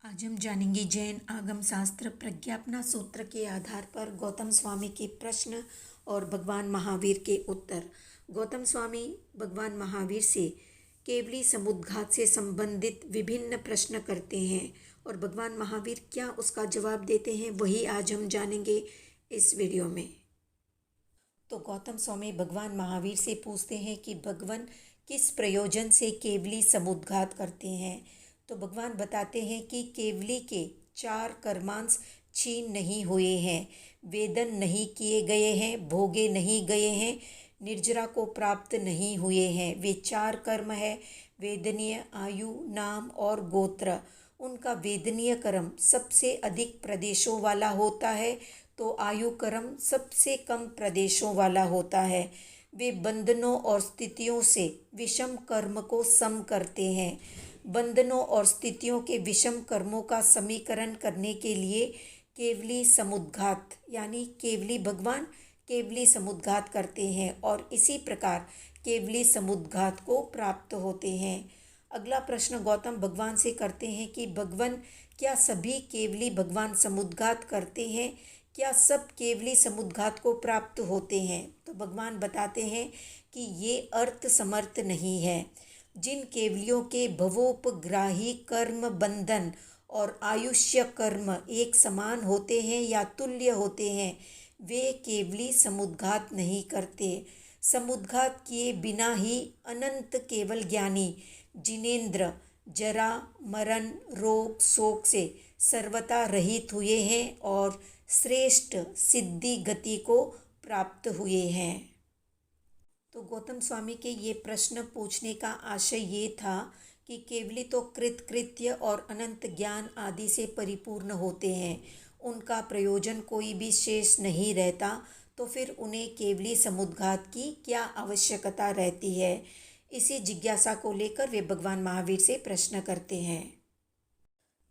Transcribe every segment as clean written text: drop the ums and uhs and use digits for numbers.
आज हम जानेंगे जैन आगम शास्त्र प्रज्ञापना सूत्र के आधार पर गौतम स्वामी के प्रश्न और भगवान महावीर के उत्तर। गौतम स्वामी भगवान महावीर से केवली समुद्घात से संबंधित विभिन्न प्रश्न करते हैं और भगवान महावीर क्या उसका जवाब देते हैं वही आज हम जानेंगे इस वीडियो में। तो गौतम स्वामी भगवान महावीर से पूछते हैं कि भगवान किस प्रयोजन से केवली समुद्घात करते हैं। तो भगवान बताते हैं कि केवली के 4 कर्मांश छीन नहीं हुए हैं, वेदन नहीं किए गए हैं, भोगे नहीं गए हैं, निर्जरा को प्राप्त नहीं हुए हैं। वे 4 कर्म है वेदनीय, आयु, नाम और गोत्र। उनका वेदनीय कर्म सबसे अधिक प्रदेशों वाला होता है तो आयु कर्म सबसे कम प्रदेशों वाला होता है। वे बंधनों और स्थितियों से विषम कर्म को सम करते हैं। बंधनों और स्थितियों के विषम कर्मों का समीकरण करने के लिए केवली समुद्घात यानी केवली भगवान केवली समुद्घात करते हैं और इसी प्रकार केवली समुद्घात को प्राप्त होते हैं। अगला प्रश्न गौतम भगवान से करते हैं कि भगवान क्या सभी केवली भगवान समुद्घात करते हैं, क्या सब केवली समुद्घात को प्राप्त होते हैं। तो भगवान बताते हैं कि ये अर्थ समर्थ नहीं है। जिन केवलियों के भवोपग्राही कर्म बंधन और आयुष्य कर्म एक समान होते हैं या तुल्य होते हैं वे केवली समुद्घात नहीं करते। समुद्घात किए बिना ही अनंत केवल ज्ञानी जिनेंद्र जरा मरण रोग शोक से सर्वथा रहित हुए हैं और श्रेष्ठ सिद्धि गति को प्राप्त हुए हैं। तो गौतम स्वामी के ये प्रश्न पूछने का आशय ये था कि केवली तो कृत्य और अनंत ज्ञान आदि से परिपूर्ण होते हैं, उनका प्रयोजन कोई भी शेष नहीं रहता, तो फिर उन्हें केवली समुद्घात की क्या आवश्यकता रहती है। इसी जिज्ञासा को लेकर वे भगवान महावीर से प्रश्न करते हैं।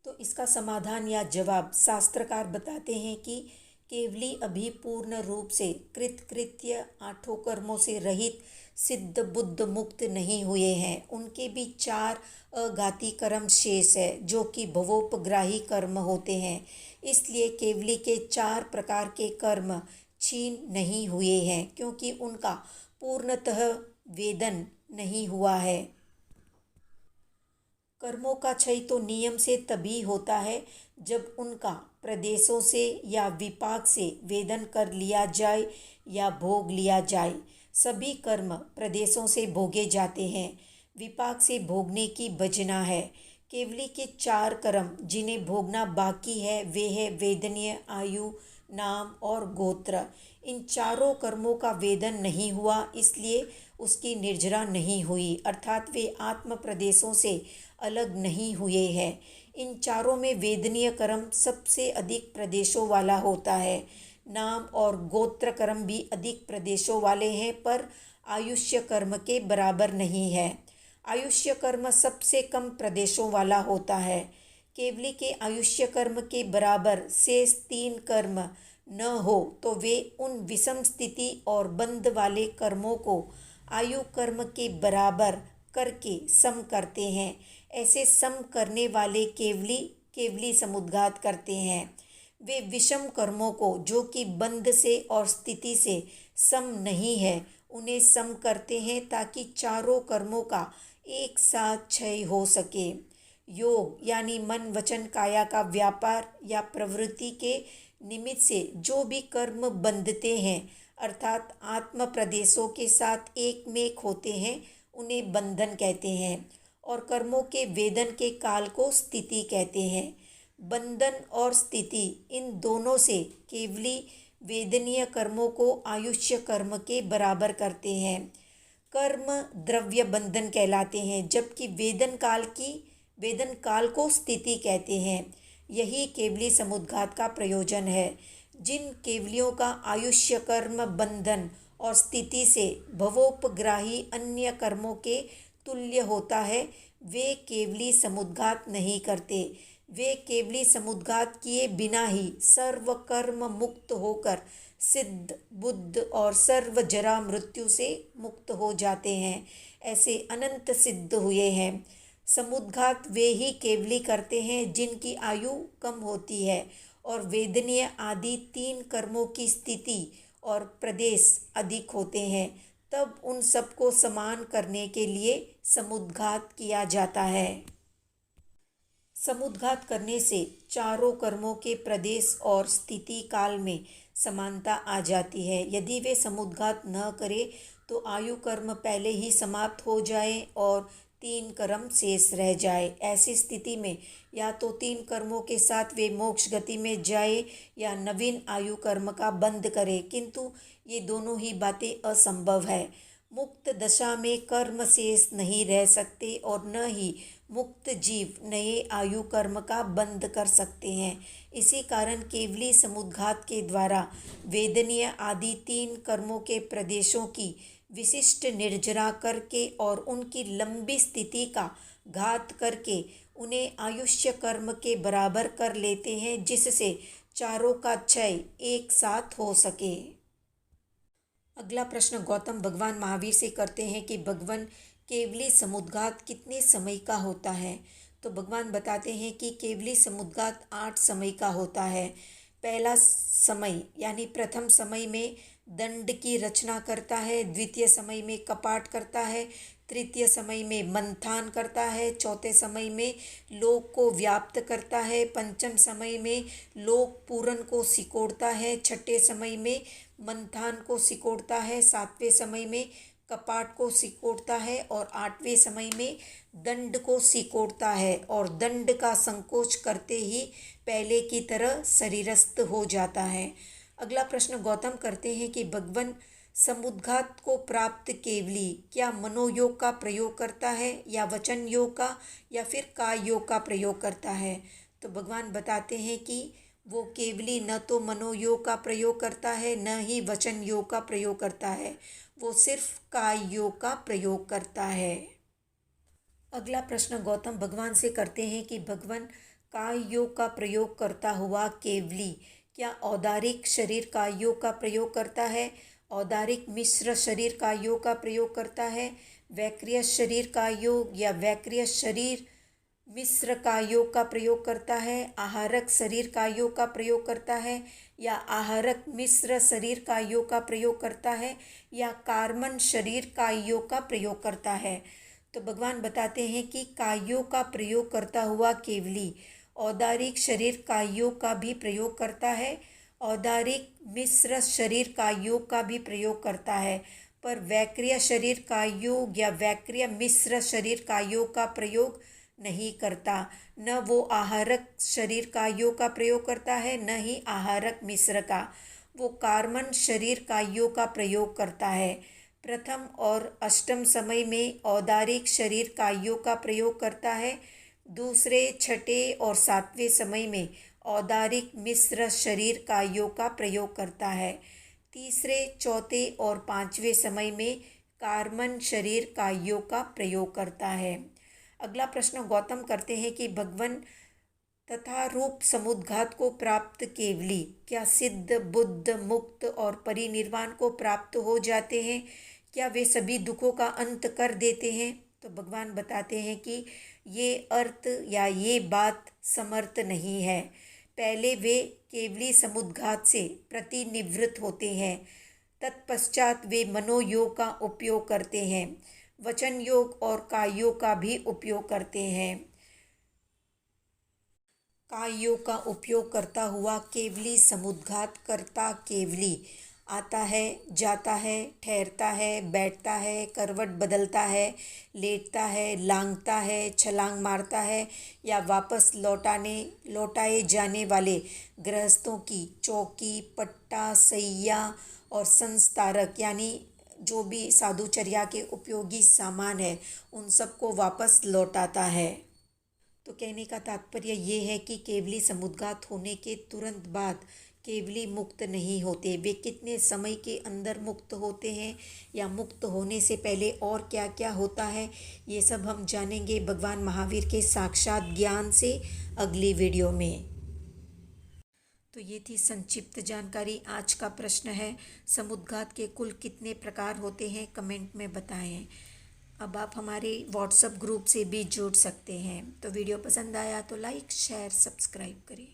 तो इसका समाधान या जवाब शास्त्रकार बताते हैं कि केवली अभी पूर्ण रूप से कृत्य 8 कर्मों से रहित सिद्ध बुद्ध मुक्त नहीं हुए हैं। उनके भी 4 अघाती कर्म शेष है जो कि भवोपग्राही कर्म होते हैं। इसलिए केवली के 4 प्रकार के कर्म छीन नहीं हुए हैं क्योंकि उनका पूर्णतः वेदन नहीं हुआ है। कर्मों का क्षय तो नियम से तभी होता है जब उनका प्रदेशों से या विपाक से वेदन कर लिया जाए या भोग लिया जाए। सभी कर्म प्रदेशों से भोगे जाते हैं, विपाक से भोगने की बजना है। केवली के 4 कर्म जिन्हें भोगना बाकी है वे है वेदनीय, आयु, नाम और गोत्र। इन चारों कर्मों का वेदन नहीं हुआ इसलिए उसकी निर्जरा नहीं हुई, अर्थात वे आत्म प्रदेशों से अलग नहीं हुए हैं। इन चारों में वेदनीय कर्म सबसे अधिक प्रदेशों वाला होता है। नाम और गोत्र कर्म भी अधिक प्रदेशों वाले हैं पर आयुष्य कर्म के बराबर नहीं है। आयुष्य कर्म सबसे कम प्रदेशों वाला होता है। केवली के आयुष्य कर्म के बराबर शेष 3 कर्म न हो तो वे उन विषम स्थिति और बंध वाले कर्मों को आयु कर्म के बराबर करके सम करते हैं। ऐसे सम करने वाले केवली समुद्घात करते हैं। वे विषम कर्मों को जो कि बंध से और स्थिति से सम नहीं है उन्हें सम करते हैं ताकि चारों कर्मों का एक साथ क्षय हो सके। योग यानी मन वचन काया का व्यापार या प्रवृत्ति के निमित्त से जो भी कर्म बंधते हैं अर्थात आत्म प्रदेशों के साथ एक मेक होते हैं उन्हें बंधन कहते हैं और कर्मों के वेदन के काल को स्थिति कहते हैं। बंधन और स्थिति इन दोनों से केवली वेदनीय कर्मों को आयुष्य कर्म के बराबर करते हैं। कर्म द्रव्य बंधन कहलाते हैं जबकि वेदन काल को स्थिति कहते हैं। यही केवली समुद्घात का प्रयोजन है। जिन केवलियों का आयुष्य कर्म बंधन और स्थिति से भवोपग्राही अन्य कर्मों के तुल्य होता है वे केवली समुद्घात नहीं करते। वे केवली समुद्घात किए बिना ही सर्व कर्म मुक्त होकर सिद्ध बुद्ध और सर्व जरा मृत्यु से मुक्त हो जाते हैं। ऐसे अनंत सिद्ध हुए हैं। समुद्घात वे ही केवली करते हैं जिनकी आयु कम होती है और वेदनीय आदि 3 कर्मों की स्थिति और प्रदेश अधिक होते हैं, तब उन सबको समान करने के लिए समुद्घात किया जाता है। समुद्घात करने से चारों कर्मों के प्रदेश और स्थिति काल में समानता आ जाती है। यदि वे समुद्घात न करे तो आयु कर्म पहले ही समाप्त हो जाए और 3 कर्म शेष रह जाए। ऐसी स्थिति में या तो 3 कर्मों के साथ वे मोक्ष गति में जाए या नवीन आयु कर्म का बंद करे, किंतु ये दोनों ही बातें असंभव है। मुक्त दशा में कर्म शेष नहीं रह सकते और न ही मुक्त जीव नए आयु कर्म का बंद कर सकते हैं। इसी कारण केवली समुद्घात के द्वारा वेदनीय आदि 3 कर्मों के प्रदेशों की विशिष्ट निर्जरा करके और उनकी लंबी स्थिति का घात करके उन्हें आयुष्य कर्म के बराबर कर लेते हैं, जिससे चारों का क्षय एक साथ हो सके। अगला प्रश्न गौतम भगवान महावीर से करते हैं कि भगवान केवली समुद्घात कितने समय का होता है। तो भगवान बताते हैं कि केवली समुद्घात 8 समय का होता है। पहला समय यानी प्रथम समय में दंड की रचना करता है, द्वितीय समय में कपाट करता है, तृतीय समय में मंथान करता है, चौथे समय में लोक को व्याप्त करता है, पंचम समय में लोक पूरन को सिकोड़ता है, छठे समय में मंथान को सिकोड़ता है, सातवें समय में कपाट को सिकोड़ता है और 8वें समय में दंड को सिकोड़ता है और दंड का संकोच करते ही पहले की तरह शरीरस्थ हो जाता है। अगला प्रश्न गौतम करते हैं कि भगवान समुद्घात को प्राप्त केवली क्या मनोयोग का प्रयोग करता है या वचन योग का या फिर काय योग का प्रयोग करता है। तो भगवान बताते हैं कि वो केवली न तो मनोयोग का प्रयोग करता है न ही वचन योग का प्रयोग करता है, वो सिर्फ काय योग का प्रयोग करता है। अगला प्रश्न गौतम भगवान से करते हैं कि भगवान काय योग का प्रयोग करता हुआ केवली क्या औदारिक शरीर काय योग का प्रयोग करता है, औदारिक मिश्र शरीर काय योग का प्रयोग करता है, वैक्रिय शरीर काय योग या वैक्रिय शरीर मिश्र काय योग का प्रयोग करता है, आहारक शरीर काय योग का प्रयोग करता है या आहारक मिश्र शरीर काय योग का प्रयोग करता है या कार्मन शरीर काय योग का प्रयोग करता है। तो भगवान बताते हैं कि कायों का प्रयोग करता हुआ केवली औदारिक शरीर कायों का भी प्रयोग करता है, औदारिक मिश्र शरीर कायों का भी प्रयोग करता है, पर वैक्रिय शरीर कायों या वैक्रिय मिश्र शरीर कायों का प्रयोग नहीं करता। न वो आहारक शरीर कायों का प्रयोग करता है न ही आहारक मिश्र का, वो कार्मन शरीर कायों का प्रयोग करता है। प्रथम और अष्टम समय में औदारिक शरीर कायों का प्रयोग करता है, दूसरे छठे और सातवें समय में औदारिक मिश्र शरीर कायों का प्रयोग करता है, तीसरे चौथे और पांचवें समय में कार्मन शरीर कायों का प्रयोग करता है। अगला प्रश्न गौतम करते हैं कि भगवान तथा रूप समुद्घात को प्राप्त केवली क्या सिद्ध बुद्ध मुक्त और परिनिर्वाण को प्राप्त हो जाते हैं, क्या वे सभी दुखों का अंत कर देते हैं। तो भगवान बताते हैं कि ये अर्थ या ये बात समर्थ नहीं है। पहले वे केवली समुद्घात से प्रतिनिवृत्त होते हैं, तत्पश्चात वे मनोयोग का उपयोग करते हैं, वचन योग और कायोग का भी उपयोग करते हैं। कायोग का उपयोग करता हुआ केवली समुद्घात करता केवली आता है, जाता है, ठहरता है, बैठता है, करवट बदलता है, लेटता है, लांघता है, छलांग मारता है या वापस लौटाए जाने वाले गृहस्थों की चौकी, पट्टा, सैया और संस्तारक यानी जो भी साधुचर्या के उपयोगी सामान है उन सबको वापस लौटाता है। तो कहने का तात्पर्य ये है कि केवली समुद्घात होने के तुरंत बाद केवली मुक्त नहीं होते, वे कितने समय के अंदर मुक्त होते हैं या मुक्त होने से पहले और क्या क्या होता है, ये सब हम जानेंगे भगवान महावीर के साक्षात ज्ञान से अगली वीडियो में। तो ये थी संक्षिप्त जानकारी। आज का प्रश्न है समुद्घात के कुल कितने प्रकार होते हैं, कमेंट में बताएं। अब आप हमारे व्हाट्सएप ग्रुप से भी जुड़ सकते हैं। तो वीडियो पसंद आया तो लाइक शेयर सब्सक्राइब करें।